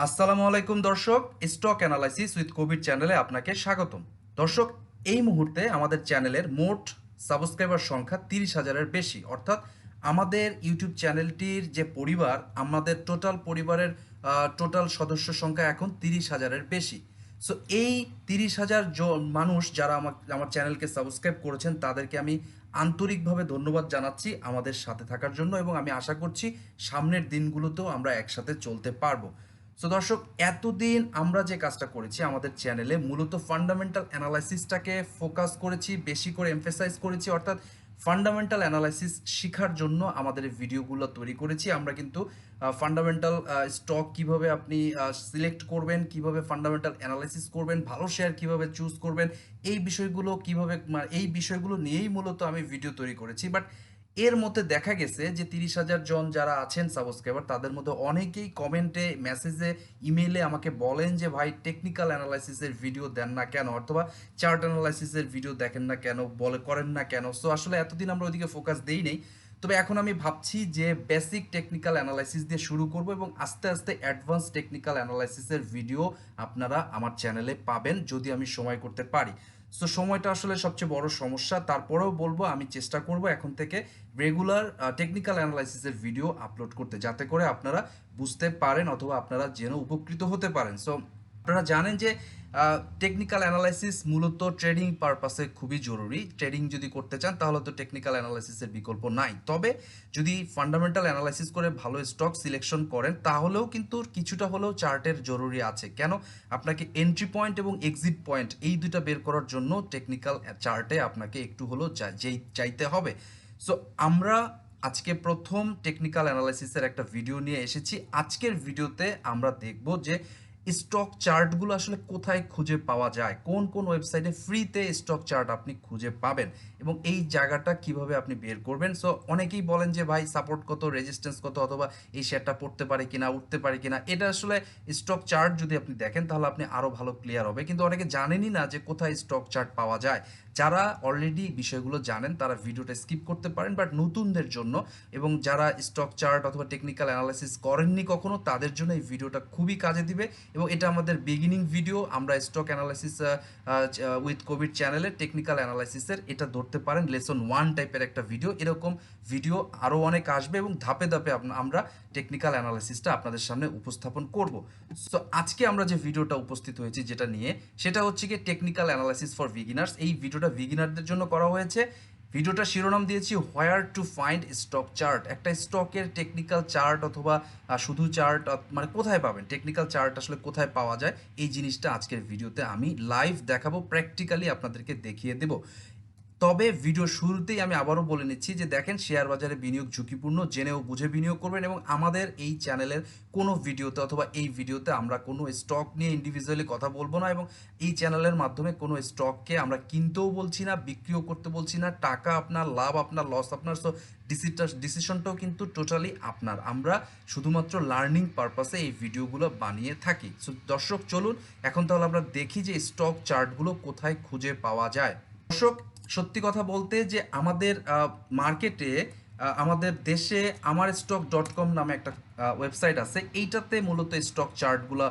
আসসালামু আলাইকুম দর্শক, স্টক অ্যানালাইসিস উইথ কবির চ্যানেলে আপনাকে স্বাগতম। দর্শক, এই মুহূর্তে আমাদের চ্যানেলের মোট সাবস্ক্রাইবার সংখ্যা 30,000-এর বেশি। অর্থাৎ আমাদের ইউটিউব চ্যানেলটির যে পরিবার, আমাদের টোটাল পরিবারের টোটাল সদস্য সংখ্যা এখন 30,000-এর বেশি। সো এই 30,000 মানুষ যারা আমার চ্যানেলকে সাবস্ক্রাইব করেছেন তাদেরকে আমি আন্তরিকভাবে ধন্যবাদ জানাচ্ছি আমাদের সাথে থাকার জন্য, এবং আমি আশা করছি সামনের দিনগুলোতেও আমরা একসাথে চলতে পারবো। সো দর্শক, এতদিন আমরা যে কাজটা করেছি আমাদের চ্যানেলে মূলত ফান্ডামেন্টাল অ্যানালাইসিসটাকে ফোকাস করেছি, বেশি করে এমফেসাইজ করেছি। অর্থাৎ ফান্ডামেন্টাল অ্যানালাইসিস শেখার জন্য আমাদের এই ভিডিওগুলো তৈরি করেছি। আমরা কিন্তু ফান্ডামেন্টাল স্টক কিভাবে আপনি সিলেক্ট করবেন, কিভাবে ফান্ডামেন্টাল অ্যানালাইসিস করবেন, ভালো শেয়ার কিভাবে চুজ করবেন, এই বিষয়গুলো কিভাবে এই বিষয়গুলো নিয়েই মূলত আমি ভিডিও তৈরি করেছি। বাট এর মধ্যে দেখা গেছে যে 30,000 জন যারা আছেন সাবস্ক্রাইবার, তাদের মধ্যে অনেকেই কমেন্টে, মেসেজে, ইমেইলে আমাকে বলেন যে ভাই টেকনিক্যাল অ্যানালাইসিসের ভিডিও দেন না কেন, অথবা চার্ট অ্যানালাইসিসের ভিডিও দেখেন না কেন, করেন না কেন। সো আসলে এতদিন আমরা ওইদিকে ফোকাস দেই নেই। তবে এখন আমি ভাবছি যে বেসিক টেকনিক্যাল অ্যানালাইসিস দিয়ে শুরু করব, এবং আস্তে আস্তে অ্যাডভান্স টেকনিক্যাল অ্যানালাইসিসের ভিডিও আপনারা আমার চ্যানেলে পাবেন যদি আমি সময় করতে পারি। সো সময়টা আসলে সবচেয়ে বড় সমস্যা। তারপরেও বলবো আমি চেষ্টা করব এখন থেকে রেগুলার টেকনিক্যাল অ্যানালাইসিসের ভিডিও আপলোড করতে, যাতে করে আপনারা বুঝতে পারেন অথবা আপনারা যেন উপকৃত হতে পারেন। সো আপনারা জানেন যে টেকনিক্যাল অ্যানালাইসিস মূলত ট্রেডিং পারপাসে খুবই জরুরি। ট্রেডিং যদি করতে চান তাহলে তো টেকনিক্যাল অ্যানালাইসিসের বিকল্প নাই। তবে যদি ফান্ডামেন্টাল অ্যানালাইসিস করে ভালো স্টক সিলেকশন করেন তাহলেও কিন্তু কিছুটা হলেও চার্টের জরুরি আছে। কেন? আপনাকে এন্ট্রি পয়েন্ট এবং এক্সিট পয়েন্ট এই দুইটা বের করার জন্য টেকনিক্যাল চার্টে আপনাকে একটু হলেও চাইতে হবে। সো আমরা আজকে প্রথম টেকনিক্যাল অ্যানালাইসিসের একটা ভিডিও নিয়ে এসেছি। আজকের ভিডিওতে আমরা দেখব যে স্টক চার্টগুলো আসলে কোথায় খুঁজে পাওয়া যায়, কোন কোন ওয়েবসাইটে ফ্রিতে স্টক চার্ট আপনি খুঁজে পাবেন, এবং এই জায়গাটা কিভাবে আপনি বের করবেন। সো অনেকেই বলেন যে ভাই সাপোর্ট কত, রেজিস্ট্যান্স কত, অথবা এই শেয়ারটা পড়তে পারে কিনা, উঠতে পারে কিনা। এটা আসলে স্টক চার্ট যদি আপনি দেখেন তাহলে আপনি আরও ভালো ক্লিয়ার হবে, কিন্তু অনেকে জানেনই না যে কোথায় স্টক চার্ট পাওয়া যায়। যারা অলরেডি বিষয়গুলো জানেন তারা ভিডিওটা স্কিপ করতে পারেন, বাট নতুনদের জন্য এবং যারা স্টক চার্ট অথবা টেকনিক্যাল অ্যানালাইসিস করেননি কখনো তাদের জন্য এই ভিডিওটা খুবই কাজে দিবে। এবং এটা আমাদের বিগিনিং ভিডিও। আমরা স্টক অ্যানালাইসিস উইথ কবির চ্যানেলে টেকনিক্যাল অ্যানালাইসিসের এটা ধরতে পারেন লেসন 1 টাইপের একটা ভিডিও। এরকম ভিডিও আরও অনেক আসবে এবং ধাপে ধাপে আমরা টেকনিক্যাল অ্যানালাইসিসটা আপনাদের সামনে উপস্থাপন করব। সো আজকে আমরা যে ভিডিওটা উপস্থিত হয়েছি যেটা নিয়ে, সেটা হচ্ছে কি টেকনিক্যাল অ্যানালাইসিস ফর বিগিনার্স। এই ভিডিওটা বিগিনারদের জন্য করা হয়েছে। ভিডিওটা শিরোনাম দিয়েছি হোয়ার টু ফাইন্ড স্টক চার্ট। একটা স্টকের টেকনিক্যাল চার্ট অথবা শুধু চার্ট মানে কোথায় পাবেন, টেকনিক্যাল চার্ট আসলে কোথায় পাওয়া যায়, এই জিনিসটা আজকের ভিডিওতে আমি লাইভ দেখাবো, প্র্যাকটিক্যালি আপনাদেরকে দেখিয়ে দেব। তবে ভিডিও শুরুতেই আমি আবারও বলে নিচ্ছি যে দেখেন, শেয়ার বাজারে বিনিয়োগ ঝুঁকিপূর্ণ, জেনেও বুঝে বিনিয়োগ করবেন। এবং আমাদের এই চ্যানেলের কোনো ভিডিওতে অথবা এই ভিডিওতে আমরা কোনো স্টক নিয়ে ইন্ডিভিজুয়ালি কথা বলবো না, এবং এই চ্যানেলের মাধ্যমে কোনো স্টককে আমরা কিনতেও বলছি না, বিক্রিও করতে বলছি না। টাকা আপনার, লাভ আপনার, লস আপনার। সো ডিসিশনটাও কিন্তু টোটালি আপনার। আমরা শুধুমাত্র লার্নিং পারপাসে এই ভিডিওগুলো বানিয়ে থাকি। সো দর্শক, চলুন এখন তাহলে আমরা দেখি যে স্টক চার্টগুলো কোথায় খুঁজে পাওয়া যায়। দর্শক, সত্যি কথা বলতে যে আমাদের মার্কেটে, আমাদের দেশে আমার স্টক ডট কম নামে একটা ওয়েবসাইট আছে। এইটাতে মূলত স্টক চার্টগুলো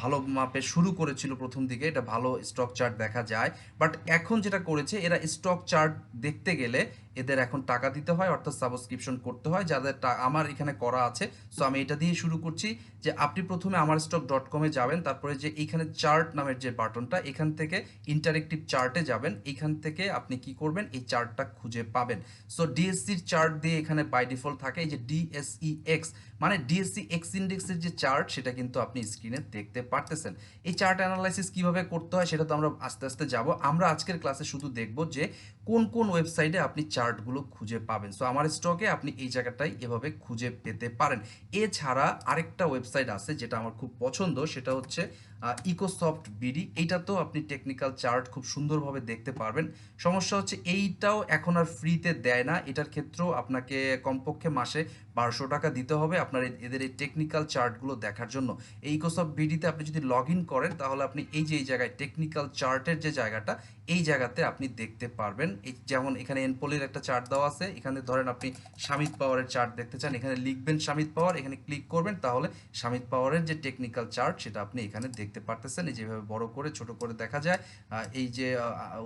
ভালো মাপে শুরু করেছিল প্রথম দিকে, এটা ভালো স্টক চার্ট দেখা যায়। বাট এখন যেটা করেছে, এরা স্টক চার্ট দেখতে গেলে এদের এখন টাকা দিতে হয়, অর্থাৎ সাবস্ক্রিপশন করতে হয়, যাদের আমার এখানে করা আছে। সো আমি এটা দিয়ে শুরু করছি যে আপনি প্রথমে আমার স্টক ডট কমে যাবেন, তারপরে যে এইখানে চার্ট নামের যে বাটনটা, এখান থেকে ইন্টারেক্টিভ চার্টে যাবেন। এইখান থেকে আপনি কি করবেন, এই চার্টটা খুঁজে পাবেন। সো ডিএসসির চার্ট দিয়ে এখানে বাই ডিফল্ট থাকে এই যে ডিএসই এক্স, মানে ডিএসসি এক্স ইন্ডেক্সের যে চার্ট, সেটা কিন্তু আপনি স্ক্রিনে দেখতে পারতেছেন। এই চার্ট অ্যানালাইসিস কিভাবে করতে হয় সেটা তো আমরা আস্তে আস্তে যাব। আমরা আজকের ক্লাসে শুধু দেখব যে কোন কোন ওয়েবসাইটে আপনি চার্টগুলো খুঁজে পাবেন। সো আমার স্টকে আপনি এই জায়গাটাই এভাবে খুঁজে পেতে পারেন। এছাড়া আরেকটা ওয়েবসাইট আছে যেটা আমার খুব পছন্দ, সেটা হচ্ছে ইকোসফট বিডি। এইটাতেও আপনি টেকনিক্যাল চার্ট খুব সুন্দরভাবে দেখতে পারবেন। সমস্যা হচ্ছে এইটাও এখন আর ফ্রিতে দেয় না, এটার ক্ষেত্রেও আপনাকে কমপক্ষে মাসে 1200 টাকা দিতে হবে আপনার এদের এই টেকনিক্যাল চার্টগুলো দেখার জন্য। এই ইকোসফট বিডিতে আপনি যদি লগ ইন করেন তাহলে আপনি এই যে এই জায়গায় টেকনিক্যাল চার্টের যে জায়গাটা, এই জায়গাতে আপনি দেখতে পারবেন। এই যেমন এখানে এনপোলির একটা চার্ট দেওয়া আছে, এখানে ধরেন আপনি শামিত পাওয়ারের চার্ট দেখতে চান, এখানে লিখবেন শামিত পাওয়ার, এখানে ক্লিক করবেন, তাহলে শামিত পাওয়ারের যে টেকনিক্যাল চার্ট সেটা আপনি এখানে দেখতে পারতেছেন। এই যেভাবে বড় করে ছোট করে দেখা যায়, এই যে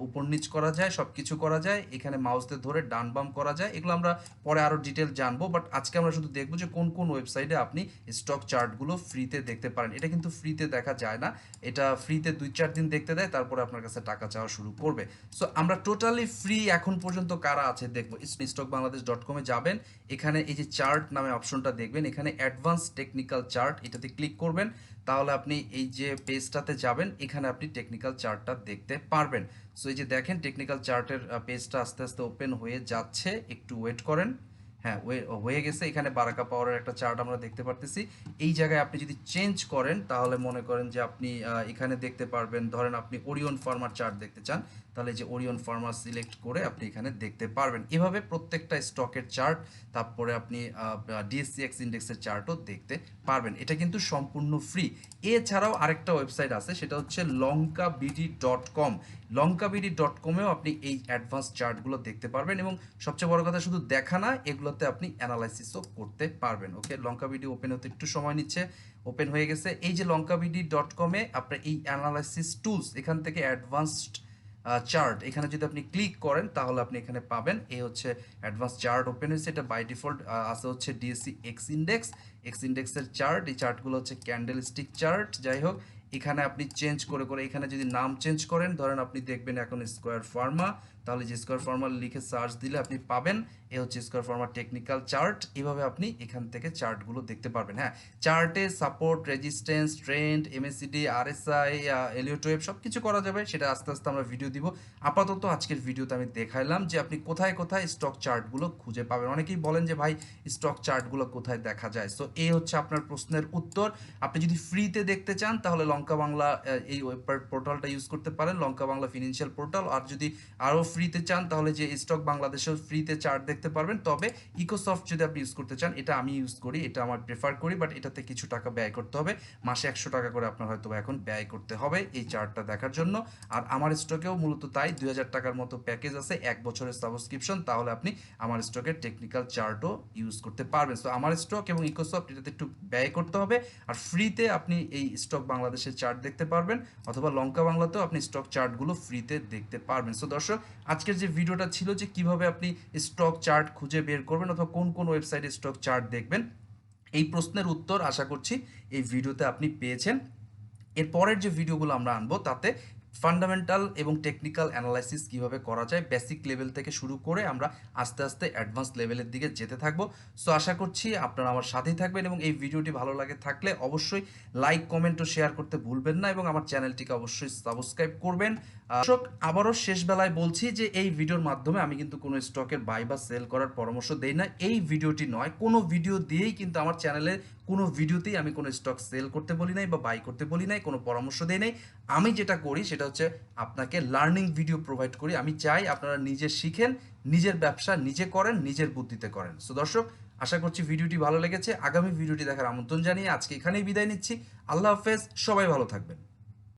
উপর নিচ করা যায়, সব কিছু করা যায়, এখানে মাউস দিয়ে ধরে ডান বাম করা যায়। এগুলো আমরা পরে আরও ডিটেল জানবো, বাট আজকে আমরা শুধু দেখবো যে কোন কোন ওয়েবসাইটে আপনি স্টক চার্টগুলো ফ্রিতে দেখতে পারেন। এটা কিন্তু ফ্রিতে দেখা যায় না, এটা ফ্রিতে 2-4 দিন দেখতে দেয়, তারপরে আপনার কাছে টাকা চাওয়া শুরু করবে। সো আমরা টোটালি ফ্রি এখন পর্যন্ত কারা আছে দেখবো। stockbangladesh.com-এ যাবেন, এখানে এই যে চার্ট নামে অপশনটা দেখবেন, এখানে অ্যাডভান্স টেকনিক্যাল চার্ট, এটাতে ক্লিক করবেন, তাহলে আপনি এই যে পেজটাতে যাবেন, এখানে আপনি টেকনিক্যাল চার্টটা দেখতে পারবেন। সো এই যে দেখেন টেকনিক্যাল চার্টের পেজটা আস্তে আস্তে ওপেন হয়ে যাচ্ছে, একটু ওয়েট করেন। হ্যাঁ, হয়ে গেছে। এখানে বারাকা পাওয়ারের একটা চার্ট আমরা দেখতে পারতেছি। এই জায়গায় আপনি যদি চেঞ্জ করেন তাহলে মনে করেন যে আপনি এখানে দেখতে পারবেন, ধরেন আপনি ওরিয়ন ফার্মার চার্ট দেখতে চান, তাহলে যে ওরিয়ন ফার্মার সিলেক্ট করে আপনি এখানে দেখতে পারবেন। এভাবে প্রত্যেকটা স্টকের চার্ট, তারপরে আপনি ডিএসসিএক্স ইন্ডেক্সের চার্টও দেখতে পারবেন। এটা কিন্তু সম্পূর্ণ ফ্রি। এছাড়াও আরেকটা ওয়েবসাইট আছে, সেটা হচ্ছে লঙ্কাবিডি.com। লঙ্কাবিডি.com-এও আপনি এই অ্যাডভান্স চার্টগুলো দেখতে পারবেন, এবং সবচেয়ে বড় কথা শুধু দেখা না, এগুলোতে আপনি অ্যানালাইসিসও করতে পারবেন। ওকে, লঙ্কাবিডি ওপেন হতে একটু সময় নিচ্ছে, ওপেন হয়ে গেছে। এই যে লঙ্কাবিডি.com-এ আপনার এই অ্যানালাইসিস টুলস, এখান থেকে অ্যাডভান্সড চার্ট, এখানে যদি আপনি ক্লিক করেন তাহলে আপনি এখানে পাবেন। এই হচ্ছে অ্যাডভান্স চার্ট ওপেন হয়েছে, এটা বাই ডিফল্ট আছে হচ্ছে ডিএসসি এক্স ইন্ডেক্সের চার্ট। এই চার্টগুলো হচ্ছে ক্যান্ডেল স্টিক চার্ট। যাই হোক, এখানে আপনি চেঞ্জ করে করে এখানে যদি নাম চেঞ্জ করেন, ধরেন আপনি দেখবেন এখন স্কোয়ার ফার্মা, তাহলে যে স্কোয়ার ফার্মা লিখে সার্চ দিলে আপনি পাবেন। এ হচ্ছে স্কোয়ার ফার্মা টেকনিক্যাল চার্ট। এভাবে আপনি এখান থেকে চার্টগুলো দেখতে পারবেন। হ্যাঁ, চার্টে support, resistance, trend, MACD, RSI, Elliott wave সব কিছু করা যাবে, সেটা আস্তে আস্তে আমরা ভিডিও দিব। আপাতত আজকের ভিডিওতে আমি দেখাইলাম যে আপনি কোথায় কোথায় স্টক চার্টগুলো খুঁজে পাবেন। অনেকেই বলেন যে ভাই স্টক চার্টগুলো কোথায় দেখা যায়। সো এই হচ্ছে আপনার প্রশ্নের উত্তর। আপনি যদি ফ্রিতে দেখতে চান তাহলে লঙ্কা বাংলা এই ওয়েব পোর্টালটা ইউজ করতে পারেন, লঙ্কা বাংলা ফিনান্সিয়াল পোর্টাল। আর যদি আরও ফ্রিতে চান তাহলে যে স্টক বাংলাদেশেও ফ্রিতে চার্ট দেখতে পারবেন। তবে ইকোসফট যদি আপনি ইউজ করতে চান, এটা আমি ইউজ করি, এটা আমার প্রেফার করি, বাট এটাতে কিছু টাকা ব্যয় করতে হবে। মাসে 100 টাকা করে আপনার হয়তো এখন ব্যয় করতে হবে এই চার্টটা দেখার জন্য। আর আমার স্টকেও মূলত তাই 2000 টাকার মতো প্যাকেজ আছে, 1 বছরের সাবস্ক্রিপশন, তাহলে আপনি আমার স্টকের টেকনিক্যাল চার্টও ইউজ করতে পারবেন। সো আমার স্টক এবং ইকোসফট এটাতে একটু ব্যয় করতে হবে, আর ফ্রিতে আপনি এই স্টক বাংলাদেশের চার্ট দেখতে পারবেন, অথবা লঙ্কা বাংলাতেও আপনি স্টক চার্টগুলো ফ্রিতে দেখতে পারবেন। সো দর্শক, আজকের যে ভিডিওটা ছিল যে কিভাবে আপনি স্টক চার্ট খুঁজে বের করবেন, অথবা কোন কোন ওয়েবসাইটে স্টক চার্ট দেখবেন, এই প্রশ্নের উত্তর আশা করছি এই ভিডিওতে আপনি পেয়েছেন। এর পরের যে ভিডিওগুলো আমরা আনবো তাতে ফান্ডামেন্টাল এবং টেকনিক্যাল অ্যানালাইসিস কিভাবে করা যায়, বেসিক লেভেল থেকে শুরু করে আমরা আস্তে আস্তে অ্যাডভান্স লেভেলের দিকে যেতে থাকবো। সো আশা করছি আপনারা আমার সাথেই থাকবেন, এবং এই ভিডিওটি ভালো লাগে থাকলে অবশ্যই লাইক, কমেন্ট ও শেয়ার করতে ভুলবেন না, এবং আমার চ্যানেলটিকে অবশ্যই সাবস্ক্রাইব করবেন। দর্শক, আবারও শেষ বেলায় বলছি যে এই ভিডিওর মাধ্যমে আমি কিন্তু কোনো স্টকের বাই বা সেল করার পরামর্শ দেই না। এই ভিডিওটি নয়, কোনো ভিডিও দিয়েই কিন্তু আমার চ্যানেলে কোনো ভিডিওতেই আমি কোনো স্টক সেল করতে বলি নাই বা বাই করতে বলি নাই, কোনো পরামর্শ দেই নাই। আমি যেটা করি সেটা হচ্ছে আপনাকে লার্নিং ভিডিও প্রোভাইড করি। আমি চাই আপনারা নিজে শিখেন, নিজের ব্যবসা নিজে করেন, নিজের বুদ্ধিতে করেন। সো দর্শক, আশা করছি ভিডিওটি ভালো লেগেছে। আগামী ভিডিওটি দেখার আমন্ত্রণ জানিয়ে আজকে এখানেই বিদায় নিচ্ছি। আল্লাহ হাফেজ, সবাই ভালো থাকবেন।